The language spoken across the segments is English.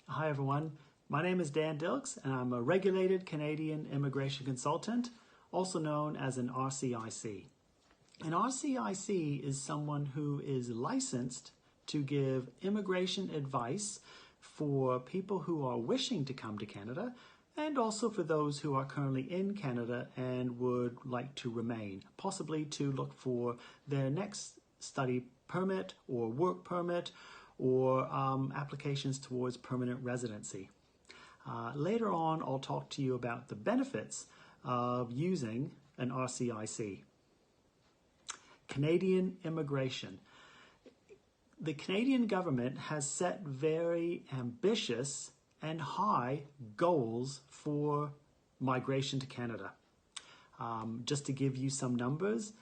Hi everyone, my name is Dan Dilks and I'm a regulated Canadian immigration consultant, also known as an RCIC. An RCIC is someone who is licensed to give immigration advice for people who are wishing to come to Canada and also for those who are currently in Canada and would like to remain, possibly to look for their next study permit or work permit or applications towards permanent residency. Later on, I'll talk to you about the benefits of using an RCIC. Canadian immigration. The Canadian government has set very ambitious and high goals for migration to Canada. Just to give you some numbers,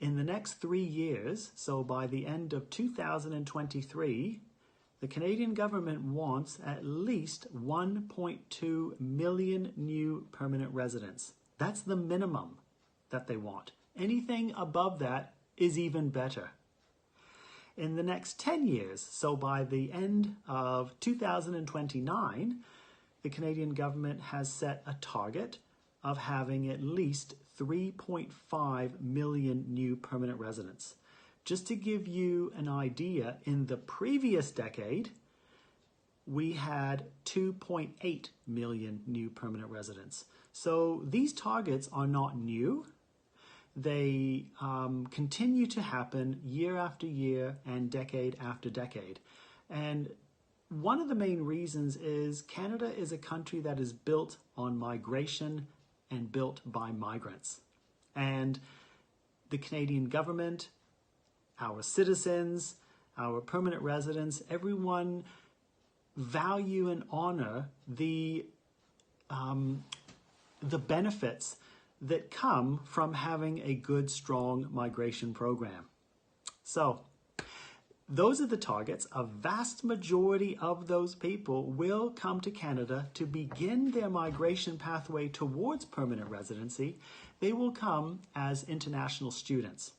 in the next 3 years, so by the end of 2023, the Canadian government wants at least 1.2 million new permanent residents. That's the minimum that they want. Anything above that is even better. In the next 10 years, so by the end of 2029, the Canadian government has set a target of having at least 3.5 million new permanent residents. Just to give you an idea, in the previous decade, we had 2.8 million new permanent residents. So these targets are not new. They continue to happen year after year and decade after decade. And one of the main reasons is Canada is a country that is built on migration and built by migrants. And the Canadian government, our citizens, our permanent residents, everyone value and honor the benefits that come from having a good, strong migration program. So those are the targets. A vast majority of those people will come to Canada to begin their migration pathway towards permanent residency. They will come as international students.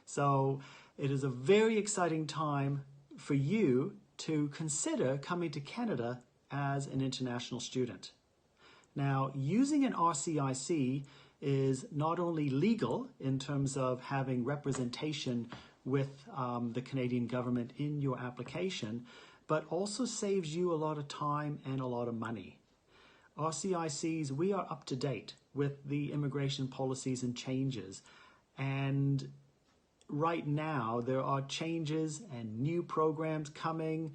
So it is a very exciting time for you to consider coming to Canada as an international student. Now, using an RCIC is not only legal in terms of having representation with the Canadian government in your application, but also saves you a lot of time and a lot of money. RCICs, we are up to date with the immigration policies and changes. And right now, there are changes and new programs coming.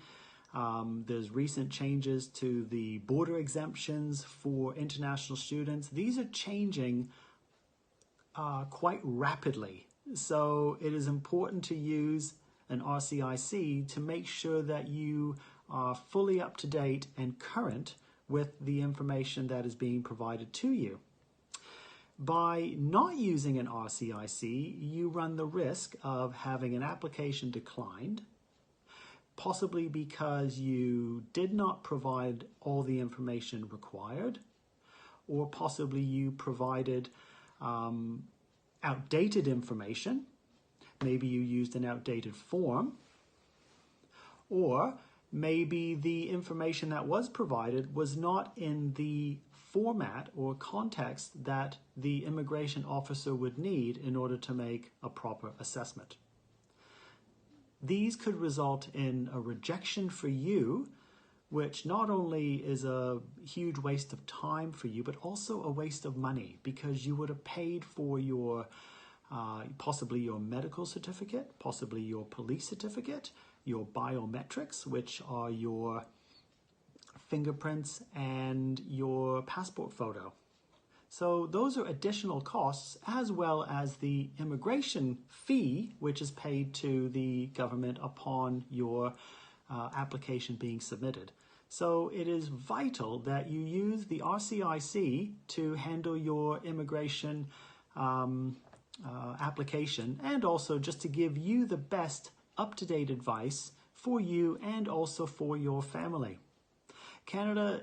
There's recent changes to the border exemptions for international students. These are changing quite rapidly. So it is important to use an RCIC to make sure that you are fully up to date and current with the information that is being provided to you. By not using an RCIC, you run the risk of having an application declined, possibly because you did not provide all the information required, or possibly you provided outdated information. Maybe you used an outdated form, or maybe the information that was provided was not in the format or context that the immigration officer would need in order to make a proper assessment. These could result in a rejection for you, which not only is a huge waste of time for you, but also a waste of money, because you would have paid for your possibly your medical certificate, possibly your police certificate, your biometrics, which are your fingerprints and your passport photo. So those are additional costs, as well as the immigration fee, which is paid to the government upon your application being submitted. So it is vital that you use the RCIC to handle your immigration application, and also just to give you the best up-to-date advice for you and also for your family. Canada,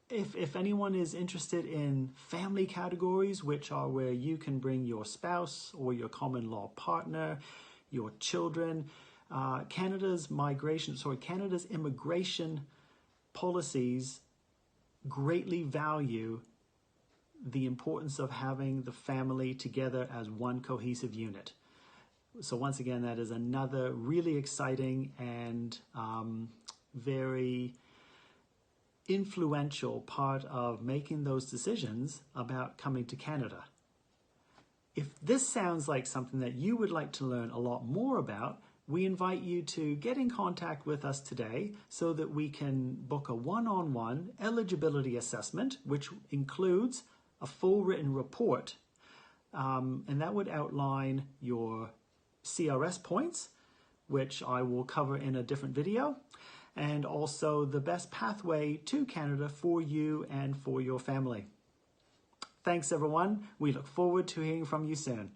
if anyone is interested in family categories, which are where you can bring your spouse or your common law partner, your children, Canada's immigration policies greatly value the importance of having the family together as one cohesive unit. So once again, that is another really exciting and very influential part of making those decisions about coming to Canada. If this sounds like something that you would like to learn a lot more about, we invite you to get in contact with us today so that we can book a one-on-one eligibility assessment, which includes a full written report. And that would outline your CRS points, which I will cover in a different video, and also the best pathway to Canada for you and for your family. Thanks, everyone. We look forward to hearing from you soon.